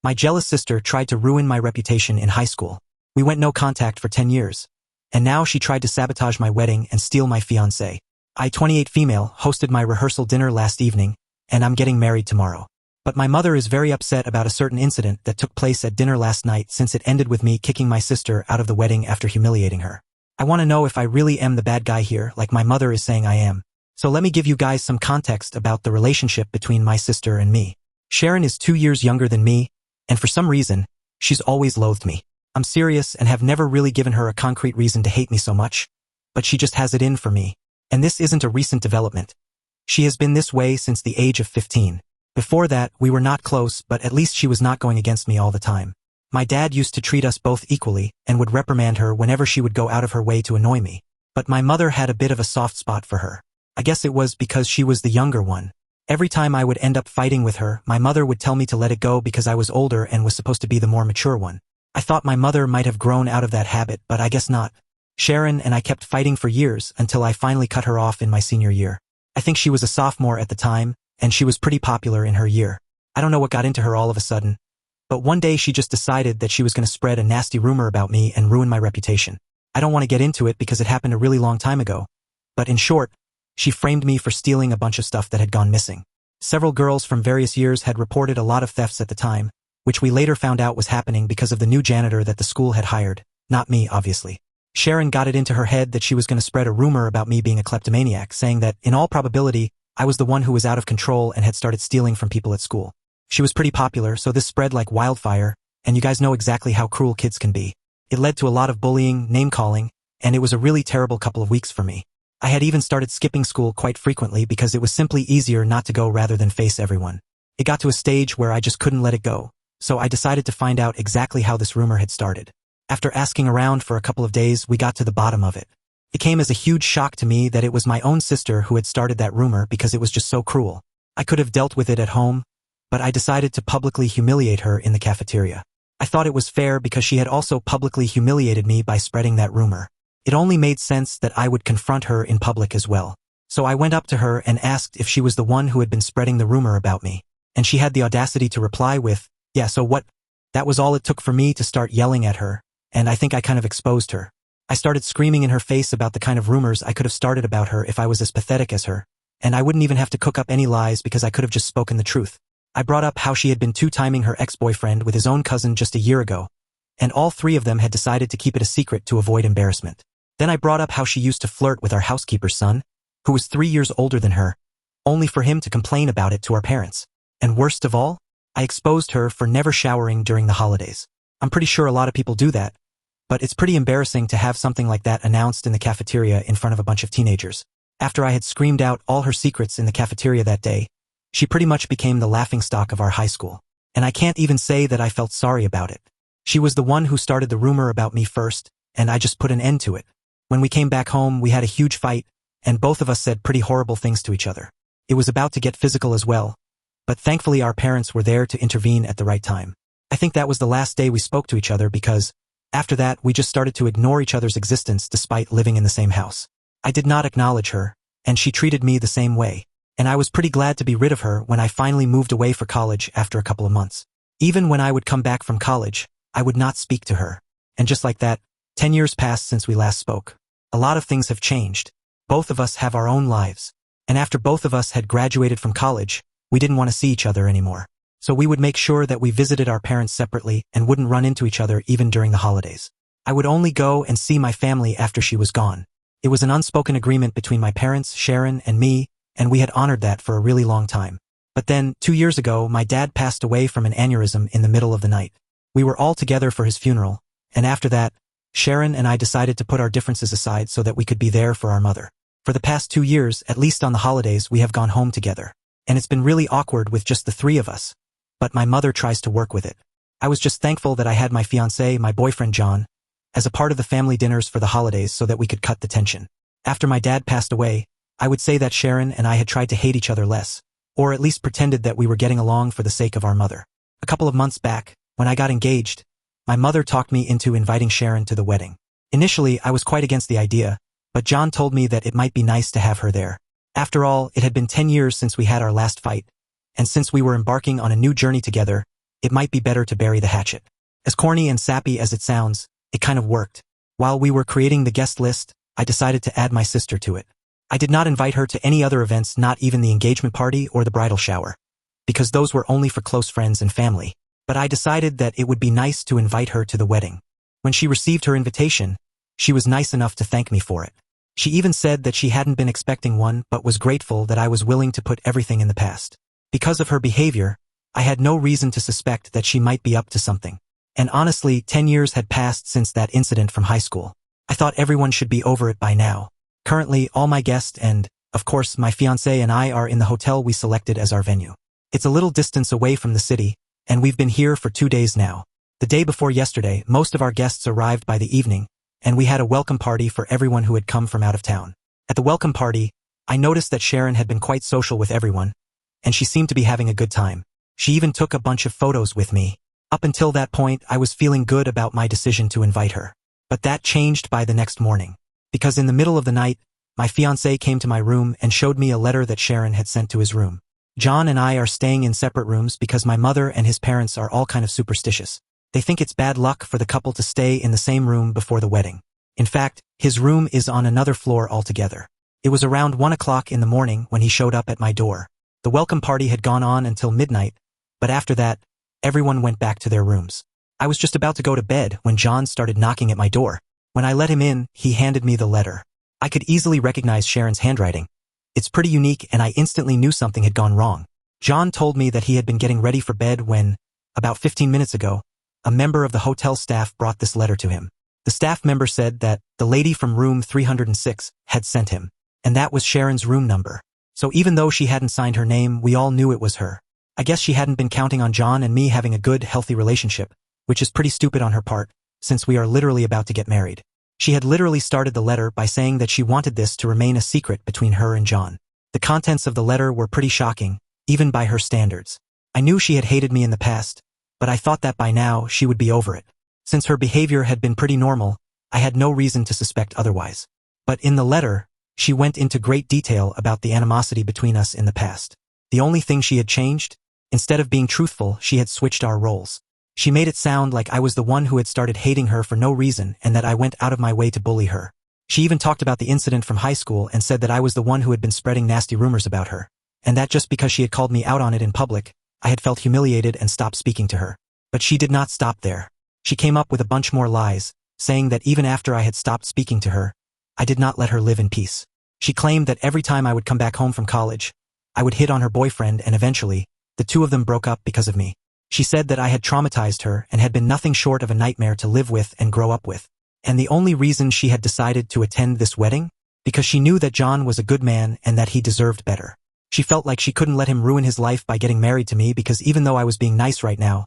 My jealous sister tried to ruin my reputation in high school. We went no contact for 10 years. And now she tried to sabotage my wedding and steal my fiancé. I, 28 female, hosted my rehearsal dinner last evening, and I'm getting married tomorrow. But my mother is very upset about a certain incident that took place at dinner last night since it ended with me kicking my sister out of the wedding after humiliating her. I want to know if I really am the bad guy here, like my mother is saying I am. So let me give you guys some context about the relationship between my sister and me. Sharon is 2 years younger than me, and for some reason, she's always loathed me. I'm serious and have never really given her a concrete reason to hate me so much, but she just has it in for me. And this isn't a recent development. She has been this way since the age of 15. Before that, we were not close, but at least she was not going against me all the time. My dad used to treat us both equally and would reprimand her whenever she would go out of her way to annoy me. But my mother had a bit of a soft spot for her. I guess it was because she was the younger one. Every time I would end up fighting with her, my mother would tell me to let it go because I was older and was supposed to be the more mature one. I thought my mother might have grown out of that habit, but I guess not. Sharon and I kept fighting for years until I finally cut her off in my senior year. I think she was a sophomore at the time, and she was pretty popular in her year. I don't know what got into her all of a sudden, but one day she just decided that she was going to spread a nasty rumor about me and ruin my reputation. I don't want to get into it because it happened a really long time ago, but in short, she framed me for stealing a bunch of stuff that had gone missing. Several girls from various years had reported a lot of thefts at the time, which we later found out was happening because of the new janitor that the school had hired. Not me, obviously. Sharon got it into her head that she was going to spread a rumor about me being a kleptomaniac, saying that, in all probability, I was the one who was out of control and had started stealing from people at school. She was pretty popular, so this spread like wildfire, and you guys know exactly how cruel kids can be. It led to a lot of bullying, name-calling, and it was a really terrible couple of weeks for me. I had even started skipping school quite frequently because it was simply easier not to go rather than face everyone. It got to a stage where I just couldn't let it go. So I decided to find out exactly how this rumor had started. After asking around for a couple of days, we got to the bottom of it. It came as a huge shock to me that it was my own sister who had started that rumor because it was just so cruel. I could have dealt with it at home, but I decided to publicly humiliate her in the cafeteria. I thought it was fair because she had also publicly humiliated me by spreading that rumor. It only made sense that I would confront her in public as well. So I went up to her and asked if she was the one who had been spreading the rumor about me, and she had the audacity to reply with, "Yeah, so what?" That was all it took for me to start yelling at her, and I think I kind of exposed her. I started screaming in her face about the kind of rumors I could have started about her if I was as pathetic as her, and I wouldn't even have to cook up any lies because I could have just spoken the truth. I brought up how she had been two-timing her ex-boyfriend with his own cousin just a year ago, and all three of them had decided to keep it a secret to avoid embarrassment. Then I brought up how she used to flirt with our housekeeper's son, who was 3 years older than her, only for him to complain about it to our parents. And worst of all, I exposed her for never showering during the holidays. I'm pretty sure a lot of people do that, but it's pretty embarrassing to have something like that announced in the cafeteria in front of a bunch of teenagers. After I had screamed out all her secrets in the cafeteria that day, she pretty much became the laughingstock of our high school. And I can't even say that I felt sorry about it. She was the one who started the rumor about me first, and I just put an end to it. When we came back home, we had a huge fight, and both of us said pretty horrible things to each other. It was about to get physical as well, but thankfully our parents were there to intervene at the right time. I think that was the last day we spoke to each other because, after that, we just started to ignore each other's existence despite living in the same house. I did not acknowledge her, and she treated me the same way, and I was pretty glad to be rid of her when I finally moved away for college after a couple of months. Even when I would come back from college, I would not speak to her. And just like that, 10 years passed since we last spoke. A lot of things have changed. Both of us have our own lives. And after both of us had graduated from college, we didn't want to see each other anymore. So we would make sure that we visited our parents separately and wouldn't run into each other even during the holidays. I would only go and see my family after she was gone. It was an unspoken agreement between my parents, Sharon, and me, and we had honored that for a really long time. But then, 2 years ago, my dad passed away from an aneurysm in the middle of the night. We were all together for his funeral, and after that, Sharon and I decided to put our differences aside so that we could be there for our mother. For the past 2 years, at least on the holidays, we have gone home together. And it's been really awkward with just the three of us. But my mother tries to work with it. I was just thankful that I had my fiancé, my boyfriend John, as a part of the family dinners for the holidays so that we could cut the tension. After my dad passed away, I would say that Sharon and I had tried to hate each other less, or at least pretended that we were getting along for the sake of our mother. A couple of months back, when I got engaged, my mother talked me into inviting Sharon to the wedding. Initially, I was quite against the idea, but John told me that it might be nice to have her there. After all, it had been 10 years since we had our last fight, and since we were embarking on a new journey together, it might be better to bury the hatchet. As corny and sappy as it sounds, it kind of worked. While we were creating the guest list, I decided to add my sister to it. I did not invite her to any other events, not even the engagement party or the bridal shower, because those were only for close friends and family. But I decided that it would be nice to invite her to the wedding. When she received her invitation, she was nice enough to thank me for it. She even said that she hadn't been expecting one but was grateful that I was willing to put everything in the past. Because of her behavior, I had no reason to suspect that she might be up to something. And honestly, 10 years had passed since that incident from high school. I thought everyone should be over it by now. Currently, all my guests and, of course, my fiancé and I are in the hotel we selected as our venue. It's a little distance away from the city, and we've been here for 2 days now. The day before yesterday, most of our guests arrived by the evening, and we had a welcome party for everyone who had come from out of town. At the welcome party, I noticed that Sharon had been quite social with everyone, and she seemed to be having a good time. She even took a bunch of photos with me. Up until that point, I was feeling good about my decision to invite her. But that changed by the next morning. Because in the middle of the night, my fiancé came to my room and showed me a letter that Sharon had sent to his room. John and I are staying in separate rooms because my mother and his parents are all kind of superstitious. They think it's bad luck for the couple to stay in the same room before the wedding. In fact, his room is on another floor altogether. It was around 1 o'clock in the morning when he showed up at my door. The welcome party had gone on until midnight, but after that, everyone went back to their rooms. I was just about to go to bed when John started knocking at my door. When I let him in, he handed me the letter. I could easily recognize Sharon's handwriting. It's pretty unique, and I instantly knew something had gone wrong. John told me that he had been getting ready for bed when, about 15 minutes ago, a member of the hotel staff brought this letter to him. The staff member said that the lady from room 306 had sent him, and that was Sharon's room number. So even though she hadn't signed her name, we all knew it was her. I guess she hadn't been counting on John and me having a good, healthy relationship, which is pretty stupid on her part, since we are literally about to get married. She had literally started the letter by saying that she wanted this to remain a secret between her and John. The contents of the letter were pretty shocking, even by her standards. I knew she had hated me in the past, but I thought that by now she would be over it. Since her behavior had been pretty normal, I had no reason to suspect otherwise. But in the letter, she went into great detail about the animosity between us in the past. The only thing she had changed? Instead of being truthful, she had switched our roles. She made it sound like I was the one who had started hating her for no reason and that I went out of my way to bully her. She even talked about the incident from high school and said that I was the one who had been spreading nasty rumors about her, and that just because she had called me out on it in public, I had felt humiliated and stopped speaking to her. But she did not stop there. She came up with a bunch more lies, saying that even after I had stopped speaking to her, I did not let her live in peace. She claimed that every time I would come back home from college, I would hit on her boyfriend, and eventually, the two of them broke up because of me. She said that I had traumatized her and had been nothing short of a nightmare to live with and grow up with. And the only reason she had decided to attend this wedding? Because she knew that John was a good man and that he deserved better. She felt like she couldn't let him ruin his life by getting married to me because even though I was being nice right now,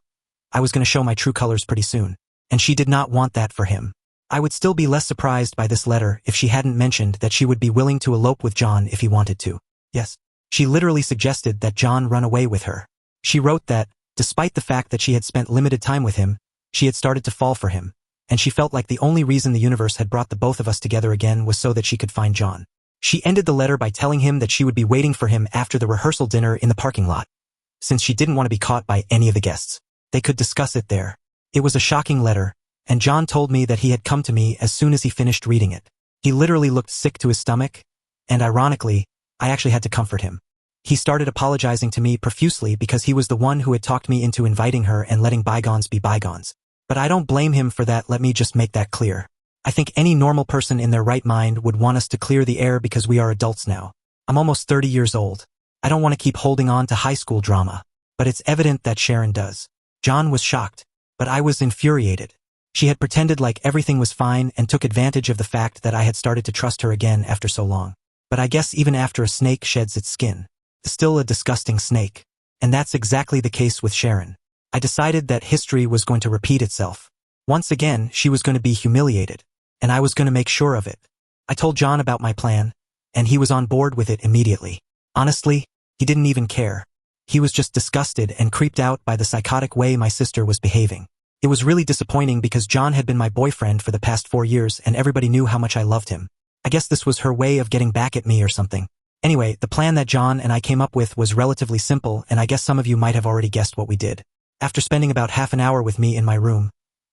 I was going to show my true colors pretty soon. And she did not want that for him. I would still be less surprised by this letter if she hadn't mentioned that she would be willing to elope with John if he wanted to. Yes. She literally suggested that John run away with her. She wrote that, despite the fact that she had spent limited time with him, she had started to fall for him, and she felt like the only reason the universe had brought the both of us together again was so that she could find John. She ended the letter by telling him that she would be waiting for him after the rehearsal dinner in the parking lot, since she didn't want to be caught by any of the guests. They could discuss it there. It was a shocking letter, and John told me that he had come to me as soon as he finished reading it. He literally looked sick to his stomach, and ironically, I actually had to comfort him. He started apologizing to me profusely because he was the one who had talked me into inviting her and letting bygones be bygones. But I don't blame him for that. Let me just make that clear. I think any normal person in their right mind would want us to clear the air because we are adults now. I'm almost 30 years old. I don't want to keep holding on to high school drama. But it's evident that Sharon does. John was shocked, but I was infuriated. She had pretended like everything was fine and took advantage of the fact that I had started to trust her again after so long. But I guess even after a snake sheds its skin, still a disgusting snake. And that's exactly the case with Sharon. I decided that history was going to repeat itself. Once again, she was going to be humiliated, and I was going to make sure of it. I told John about my plan, and he was on board with it immediately. Honestly, he didn't even care. He was just disgusted and creeped out by the psychotic way my sister was behaving. It was really disappointing because John had been my boyfriend for the past 4 years and everybody knew how much I loved him. I guess this was her way of getting back at me or something. Anyway, the plan that John and I came up with was relatively simple, and I guess some of you might have already guessed what we did. After spending about half an hour with me in my room,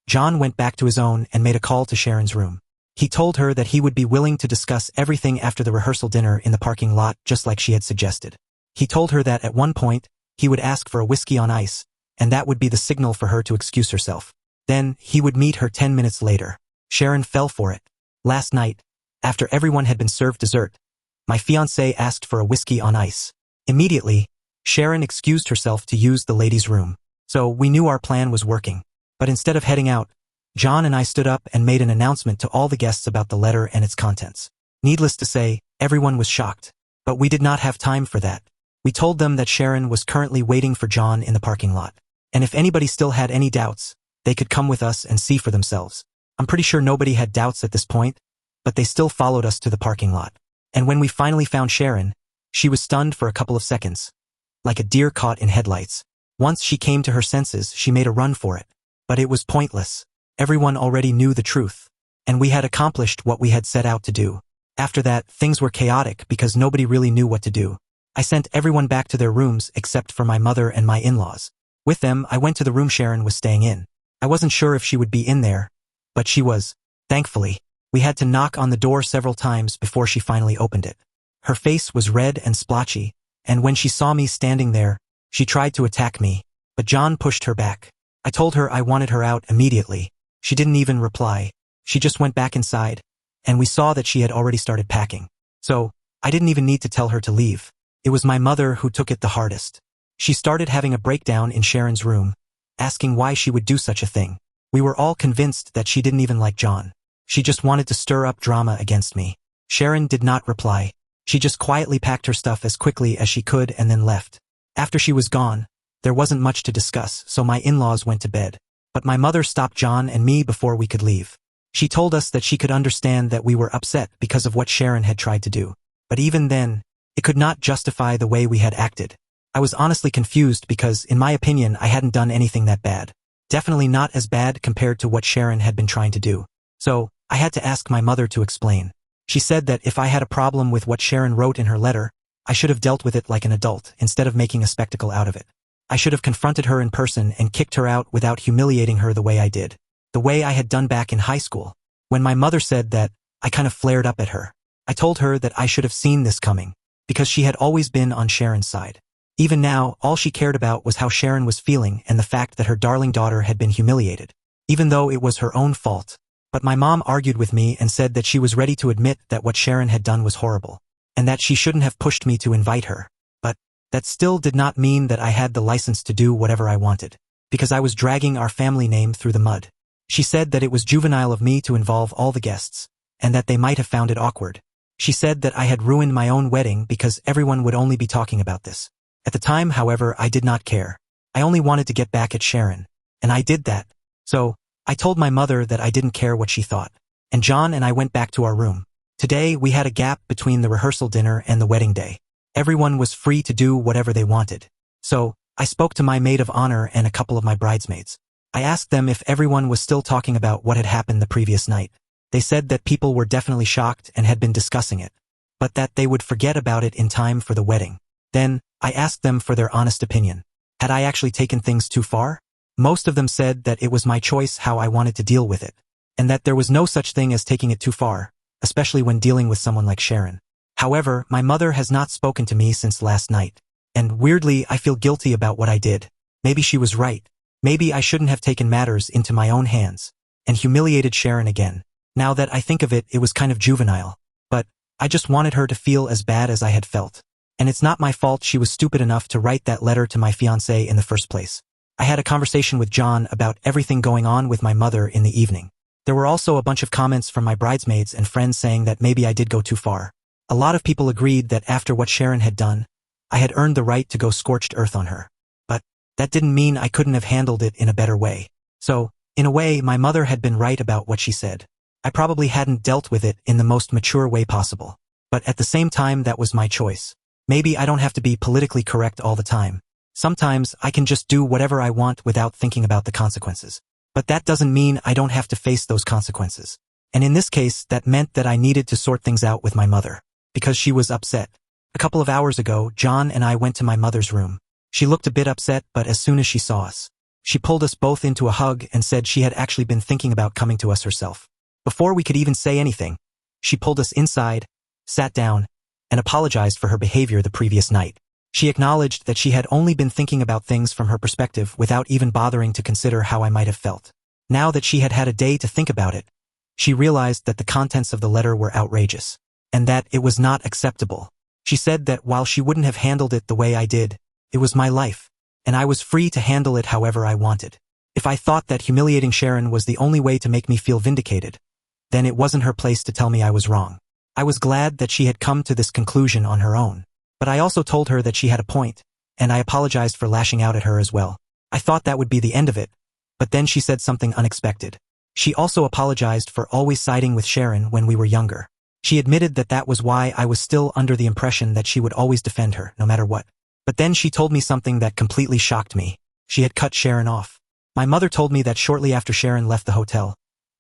John went back to his own and made a call to Sharon's room. He told her that he would be willing to discuss everything after the rehearsal dinner in the parking lot just like she had suggested. He told her that at one point, he would ask for a whiskey on ice, and that would be the signal for her to excuse herself. Then, he would meet her 10 minutes later. Sharon fell for it. Last night, after everyone had been served dessert, my fiancé asked for a whiskey on ice. Immediately, Sharon excused herself to use the ladies' room. So we knew our plan was working. But instead of heading out, John and I stood up and made an announcement to all the guests about the letter and its contents. Needless to say, everyone was shocked. But we did not have time for that. We told them that Sharon was currently waiting for John in the parking lot. And if anybody still had any doubts, they could come with us and see for themselves. I'm pretty sure nobody had doubts at this point, but they still followed us to the parking lot. And when we finally found Sharon, she was stunned for a couple of seconds, like a deer caught in headlights. Once she came to her senses, she made a run for it. But it was pointless. Everyone already knew the truth. And we had accomplished what we had set out to do. After that, things were chaotic because nobody really knew what to do. I sent everyone back to their rooms except for my mother and my in-laws. With them, I went to the room Sharon was staying in. I wasn't sure if she would be in there, but she was. Thankfully, we had to knock on the door several times before she finally opened it. Her face was red and splotchy, and when she saw me standing there, she tried to attack me, but John pushed her back. I told her I wanted her out immediately. She didn't even reply. She just went back inside, and we saw that she had already started packing. So, I didn't even need to tell her to leave. It was my mother who took it the hardest. She started having a breakdown in Sharon's room, asking why she would do such a thing. We were all convinced that she didn't even like John. She just wanted to stir up drama against me. Sharon did not reply. She just quietly packed her stuff as quickly as she could and then left. After she was gone, there wasn't much to discuss, so my in-laws went to bed. But my mother stopped John and me before we could leave. She told us that she could understand that we were upset because of what Sharon had tried to do. But even then, it could not justify the way we had acted. I was honestly confused because, in my opinion, I hadn't done anything that bad. Definitely not as bad compared to what Sharon had been trying to do. So, I had to ask my mother to explain. She said that if I had a problem with what Sharon wrote in her letter, I should have dealt with it like an adult instead of making a spectacle out of it. I should have confronted her in person and kicked her out without humiliating her the way I did. The way I had done back in high school. When my mother said that, I kind of flared up at her. I told her that I should have seen this coming, because she had always been on Sharon's side. Even now, all she cared about was how Sharon was feeling and the fact that her darling daughter had been humiliated, even though it was her own fault. But my mom argued with me and said that she was ready to admit that what Sharon had done was horrible, and that she shouldn't have pushed me to invite her. But that still did not mean that I had the license to do whatever I wanted, because I was dragging our family name through the mud. She said that it was juvenile of me to involve all the guests, and that they might have found it awkward. She said that I had ruined my own wedding because everyone would only be talking about this. At the time, however, I did not care. I only wanted to get back at Sharon, and I did that. So, I told my mother that I didn't care what she thought, and John and I went back to our room. Today, we had a gap between the rehearsal dinner and the wedding day. Everyone was free to do whatever they wanted. So, I spoke to my maid of honor and a couple of my bridesmaids. I asked them if everyone was still talking about what had happened the previous night. They said that people were definitely shocked and had been discussing it, but that they would forget about it in time for the wedding. Then, I asked them for their honest opinion. Had I actually taken things too far? Most of them said that it was my choice how I wanted to deal with it, and that there was no such thing as taking it too far, especially when dealing with someone like Sharon. However, my mother has not spoken to me since last night, and weirdly, I feel guilty about what I did. Maybe she was right. Maybe I shouldn't have taken matters into my own hands and humiliated Sharon again. Now that I think of it, it was kind of juvenile, but I just wanted her to feel as bad as I had felt. And it's not my fault she was stupid enough to write that letter to my fiancé in the first place. I had a conversation with John about everything going on with my mother in the evening. There were also a bunch of comments from my bridesmaids and friends saying that maybe I did go too far. A lot of people agreed that after what Sharon had done, I had earned the right to go scorched earth on her. But that didn't mean I couldn't have handled it in a better way. So, in a way, my mother had been right about what she said. I probably hadn't dealt with it in the most mature way possible. But at the same time, that was my choice. Maybe I don't have to be politically correct all the time. Sometimes I can just do whatever I want without thinking about the consequences. But that doesn't mean I don't have to face those consequences. And in this case, that meant that I needed to sort things out with my mother, because she was upset. A couple of hours ago, John and I went to my mother's room. She looked a bit upset, but as soon as she saw us, She pulled us both into a hug and said she had actually been thinking about coming to us herself. Before we could even say anything, she pulled us inside, sat down, and apologized for her behavior the previous night. She acknowledged that she had only been thinking about things from her perspective without even bothering to consider how I might have felt. Now that she had had a day to think about it, she realized that the contents of the letter were outrageous, and that it was not acceptable. She said that while she wouldn't have handled it the way I did, it was my life, and I was free to handle it however I wanted. If I thought that humiliating Sharon was the only way to make me feel vindicated, then it wasn't her place to tell me I was wrong. I was glad that she had come to this conclusion on her own. But I also told her that she had a point, and I apologized for lashing out at her as well. I thought that would be the end of it, but then she said something unexpected. She also apologized for always siding with Sharon when we were younger. She admitted that that was why I was still under the impression that she would always defend her, no matter what. But then she told me something that completely shocked me. She had cut Sharon off. My mother told me that shortly after Sharon left the hotel,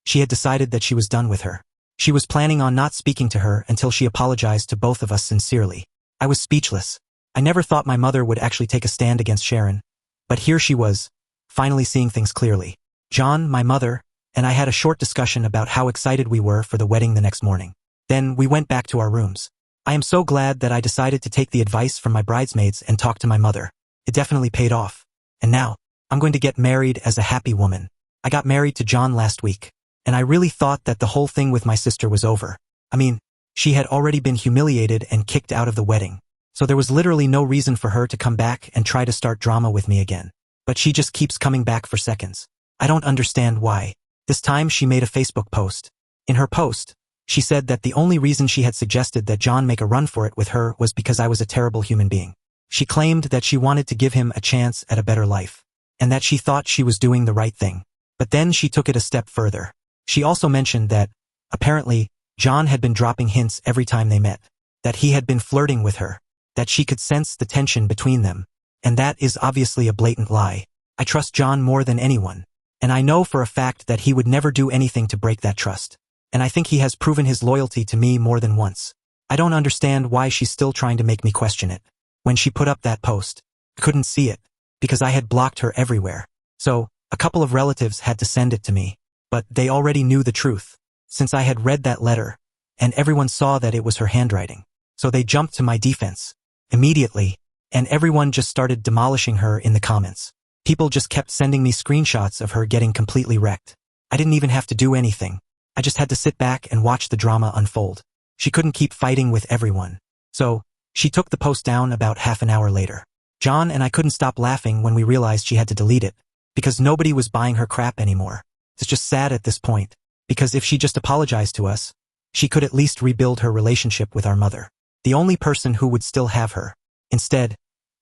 she had decided that she was done with her. She was planning on not speaking to her until she apologized to both of us sincerely. I was speechless. I never thought my mother would actually take a stand against Sharon, but here she was, finally seeing things clearly. John, my mother, and I had a short discussion about how excited we were for the wedding the next morning. Then we went back to our rooms. I am so glad that I decided to take the advice from my bridesmaids and talk to my mother. It definitely paid off. And now, I'm going to get married as a happy woman. I got married to John last week, and I really thought that the whole thing with my sister was over. I mean, she had already been humiliated and kicked out of the wedding, so there was literally no reason for her to come back and try to start drama with me again. But she just keeps coming back for seconds. I don't understand why. This time she made a Facebook post. In her post, she said that the only reason she had suggested that John make a run for it with her was because I was a terrible human being. She claimed that she wanted to give him a chance at a better life, and that she thought she was doing the right thing. But then she took it a step further. She also mentioned that, apparently, John had been dropping hints every time they met, that he had been flirting with her, that she could sense the tension between them, and that is obviously a blatant lie. I trust John more than anyone, and I know for a fact that he would never do anything to break that trust, and I think he has proven his loyalty to me more than once. I don't understand why she's still trying to make me question it. When she put up that post, I couldn't see it, because I had blocked her everywhere. So, a couple of relatives had to send it to me, but they already knew the truth, since I had read that letter, and everyone saw that it was her handwriting. So they jumped to my defense immediately, and everyone just started demolishing her in the comments. People just kept sending me screenshots of her getting completely wrecked. I didn't even have to do anything. I just had to sit back and watch the drama unfold. She couldn't keep fighting with everyone. So, she took the post down about half an hour later. John and I couldn't stop laughing when we realized she had to delete it, because nobody was buying her crap anymore. It's just sad at this point, because if she just apologized to us, she could at least rebuild her relationship with our mother, the only person who would still have her. Instead,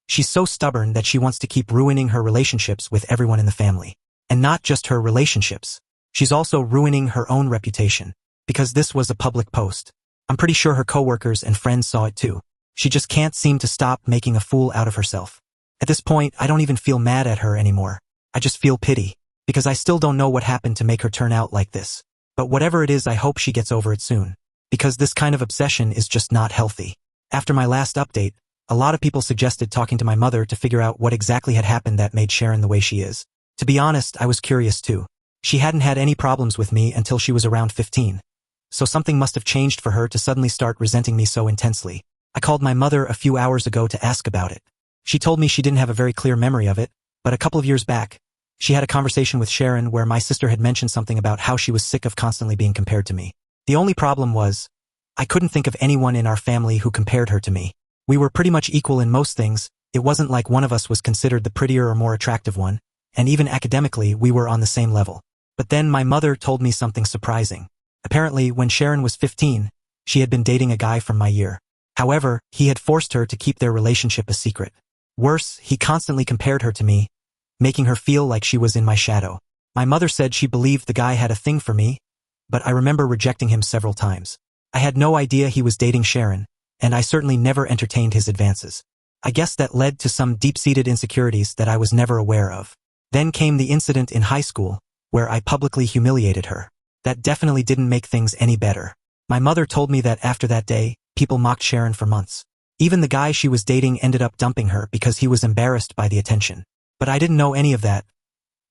she's so stubborn that she wants to keep ruining her relationships with everyone in the family. And not just her relationships. She's also ruining her own reputation, because this was a public post. I'm pretty sure her coworkers and friends saw it too. She just can't seem to stop making a fool out of herself. At this point, I don't even feel mad at her anymore. I just feel pity, because I still don't know what happened to make her turn out like this. But whatever it is, I hope she gets over it soon, because this kind of obsession is just not healthy. After my last update, a lot of people suggested talking to my mother to figure out what exactly had happened that made Sharon the way she is. To be honest, I was curious too. She hadn't had any problems with me until she was around 15. So something must have changed for her to suddenly start resenting me so intensely. I called my mother a few hours ago to ask about it. She told me she didn't have a very clear memory of it, but a couple of years back, she had a conversation with Sharon where my sister had mentioned something about how she was sick of constantly being compared to me. The only problem was, I couldn't think of anyone in our family who compared her to me. We were pretty much equal in most things. It wasn't like one of us was considered the prettier or more attractive one, and even academically we were on the same level. But then my mother told me something surprising. Apparently, when Sharon was 15, she had been dating a guy from my year. However, he had forced her to keep their relationship a secret. Worse, he constantly compared her to me, making her feel like she was in my shadow. My mother said she believed the guy had a thing for me, but I remember rejecting him several times. I had no idea he was dating Sharon, and I certainly never entertained his advances. I guess that led to some deep-seated insecurities that I was never aware of. Then came the incident in high school, where I publicly humiliated her. That definitely didn't make things any better. My mother told me that after that day, people mocked Sharon for months. Even the guy she was dating ended up dumping her because he was embarrassed by the attention. But I didn't know any of that,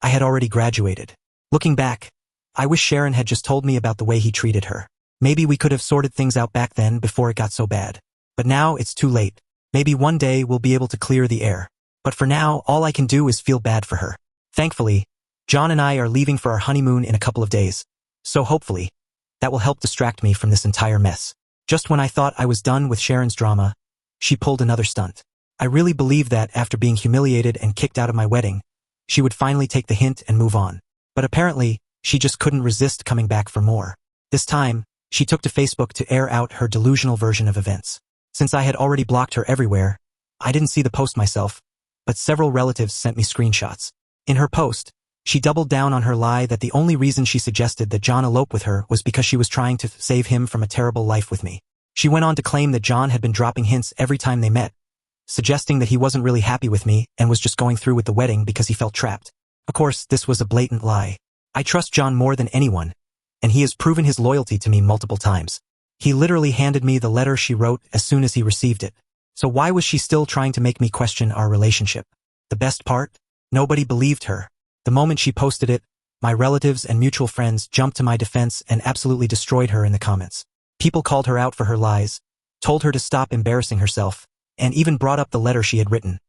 I had already graduated. Looking back, I wish Sharon had just told me about the way he treated her. Maybe we could have sorted things out back then before it got so bad. But now it's too late. Maybe one day we'll be able to clear the air. But for now, all I can do is feel bad for her. Thankfully, John and I are leaving for our honeymoon in a couple of days. So hopefully, that will help distract me from this entire mess. Just when I thought I was done with Sharon's drama, she pulled another stunt. I really believed that after being humiliated and kicked out of my wedding, she would finally take the hint and move on. But apparently, she just couldn't resist coming back for more. This time, she took to Facebook to air out her delusional version of events. Since I had already blocked her everywhere, I didn't see the post myself, but several relatives sent me screenshots. In her post, she doubled down on her lie that the only reason she suggested that John elope with her was because she was trying to save him from a terrible life with me. She went on to claim that John had been dropping hints every time they met, suggesting that he wasn't really happy with me and was just going through with the wedding because he felt trapped. Of course, this was a blatant lie. I trust John more than anyone, and he has proven his loyalty to me multiple times. He literally handed me the letter she wrote as soon as he received it. So why was she still trying to make me question our relationship? The best part? Nobody believed her. The moment she posted it, my relatives and mutual friends jumped to my defense and absolutely destroyed her in the comments. People called her out for her lies, told her to stop embarrassing herself, and even brought up the letter she had written,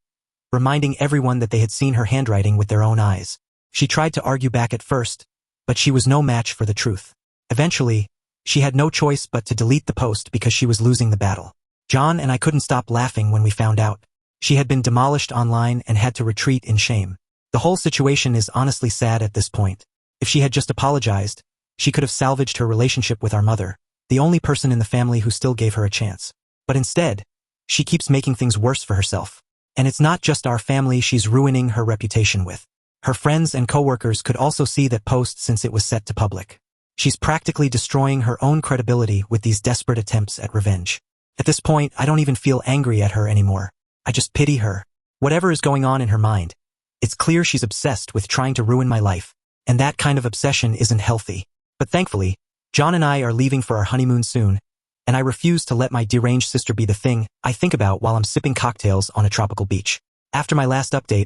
reminding everyone that they had seen her handwriting with their own eyes. She tried to argue back at first, but she was no match for the truth. Eventually, she had no choice but to delete the post because she was losing the battle. John and I couldn't stop laughing when we found out. She had been demolished online and had to retreat in shame. The whole situation is honestly sad at this point. If she had just apologized, she could have salvaged her relationship with our mother, the only person in the family who still gave her a chance. But instead, she keeps making things worse for herself. And it's not just our family she's ruining her reputation with. Her friends and coworkers could also see that post since it was set to public. She's practically destroying her own credibility with these desperate attempts at revenge. At this point, I don't even feel angry at her anymore. I just pity her. Whatever is going on in her mind, it's clear she's obsessed with trying to ruin my life, and that kind of obsession isn't healthy. But thankfully, John and I are leaving for our honeymoon soon, and I refuse to let my deranged sister be the thing I think about while I'm sipping cocktails on a tropical beach. After my last update,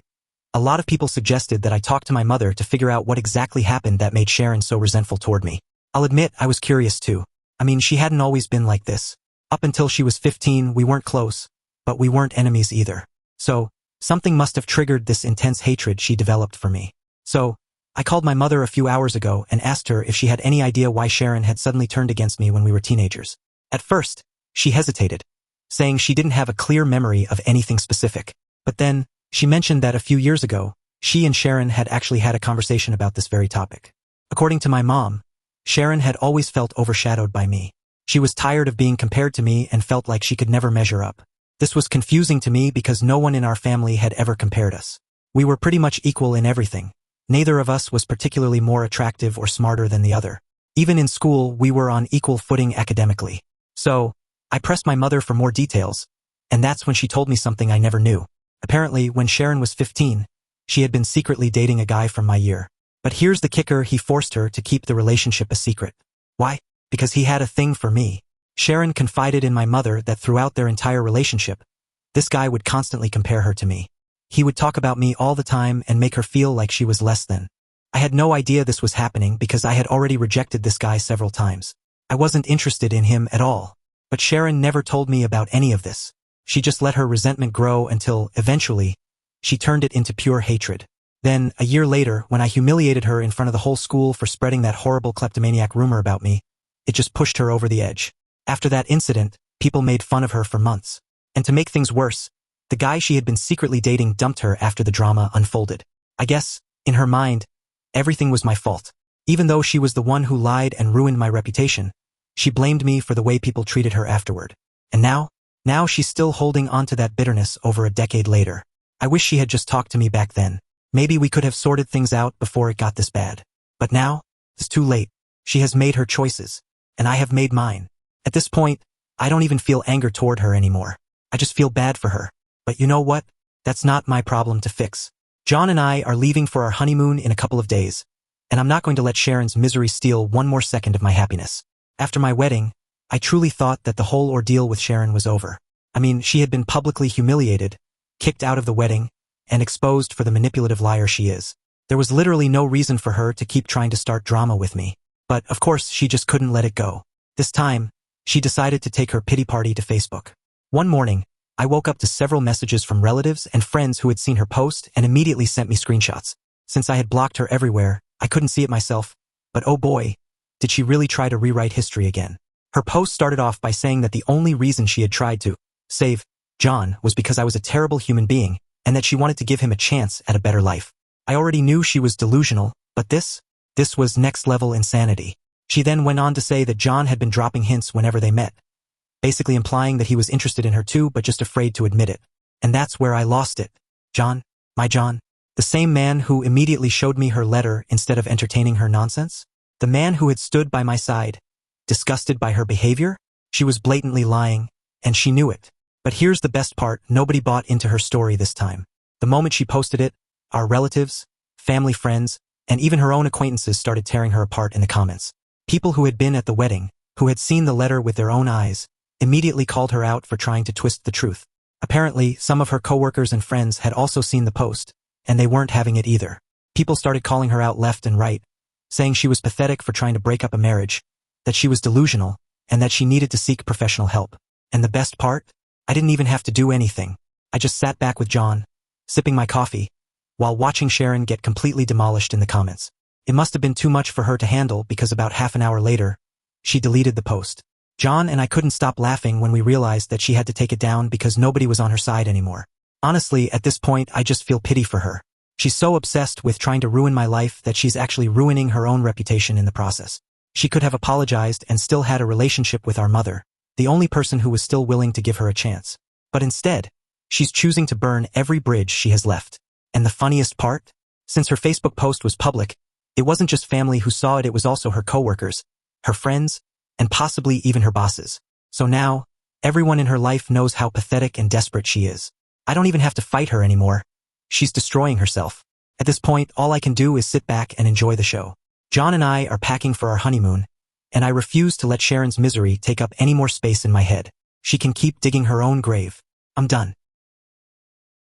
a lot of people suggested that I talk to my mother to figure out what exactly happened that made Sharon so resentful toward me. I'll admit I was curious too. I mean, she hadn't always been like this. Up until she was 15, we weren't close, but we weren't enemies either. So, something must have triggered this intense hatred she developed for me. So, I called my mother a few hours ago and asked her if she had any idea why Sharon had suddenly turned against me when we were teenagers. At first, she hesitated, saying she didn't have a clear memory of anything specific. But then, she mentioned that a few years ago, she and Sharon had actually had a conversation about this very topic. According to my mom, Sharon had always felt overshadowed by me. She was tired of being compared to me and felt like she could never measure up. This was confusing to me because no one in our family had ever compared us. We were pretty much equal in everything. Neither of us was particularly more attractive or smarter than the other. Even in school, we were on equal footing academically. So, I pressed my mother for more details, and that's when she told me something I never knew. Apparently, when Sharon was 15, she had been secretly dating a guy from my year. But here's the kicker: he forced her to keep the relationship a secret. Why? Because he had a thing for me. Sharon confided in my mother that throughout their entire relationship, this guy would constantly compare her to me. He would talk about me all the time and make her feel like she was less than. I had no idea this was happening because I had already rejected this guy several times. I wasn't interested in him at all. But Sharon never told me about any of this. She just let her resentment grow until, eventually, she turned it into pure hatred. Then, a year later, when I humiliated her in front of the whole school for spreading that horrible kleptomaniac rumor about me, it just pushed her over the edge. After that incident, people made fun of her for months. And to make things worse, the guy she had been secretly dating dumped her after the drama unfolded. I guess, in her mind, everything was my fault. Even though she was the one who lied and ruined my reputation, she blamed me for the way people treated her afterward. And now she's still holding on to that bitterness over a decade later. I wish she had just talked to me back then. Maybe we could have sorted things out before it got this bad. But now, it's too late. She has made her choices, and I have made mine. At this point, I don't even feel anger toward her anymore. I just feel bad for her. But you know what? That's not my problem to fix. John and I are leaving for our honeymoon in a couple of days, and I'm not going to let Sharon's misery steal one more second of my happiness. After my wedding, I truly thought that the whole ordeal with Sharon was over. I mean, she had been publicly humiliated, kicked out of the wedding, and exposed for the manipulative liar she is. There was literally no reason for her to keep trying to start drama with me. But, of course, she just couldn't let it go. This time, she decided to take her pity party to Facebook. One morning, I woke up to several messages from relatives and friends who had seen her post and immediately sent me screenshots. Since I had blocked her everywhere, I couldn't see it myself, but oh boy, did she really try to rewrite history again. Her post started off by saying that the only reason she had tried to save John was because I was a terrible human being and that she wanted to give him a chance at a better life. I already knew she was delusional, but this was next-level insanity. She then went on to say that John had been dropping hints whenever they met, basically implying that he was interested in her too but just afraid to admit it. And that's where I lost it. John, my John, the same man who immediately showed me her letter instead of entertaining her nonsense? The man who had stood by my side, disgusted by her behavior? She was blatantly lying, and she knew it. But here's the best part, nobody bought into her story this time. The moment she posted it, our relatives, family friends, and even her own acquaintances started tearing her apart in the comments. People who had been at the wedding, who had seen the letter with their own eyes, immediately called her out for trying to twist the truth. Apparently, some of her coworkers and friends had also seen the post, and they weren't having it either. People started calling her out left and right, saying she was pathetic for trying to break up a marriage, that she was delusional, and that she needed to seek professional help. And the best part? I didn't even have to do anything. I just sat back with John, sipping my coffee, while watching Sharon get completely demolished in the comments. It must have been too much for her to handle because about half an hour later, she deleted the post. John and I couldn't stop laughing when we realized that she had to take it down because nobody was on her side anymore. Honestly, at this point, I just feel pity for her. She's so obsessed with trying to ruin my life that she's actually ruining her own reputation in the process. She could have apologized and still had a relationship with our mother, the only person who was still willing to give her a chance. But instead, she's choosing to burn every bridge she has left. And the funniest part? Since her Facebook post was public, it wasn't just family who saw it, it was also her coworkers, her friends, and possibly even her bosses. So now, everyone in her life knows how pathetic and desperate she is. I don't even have to fight her anymore. She's destroying herself. At this point, all I can do is sit back and enjoy the show. John and I are packing for our honeymoon, and I refuse to let Sharon's misery take up any more space in my head. She can keep digging her own grave. I'm done.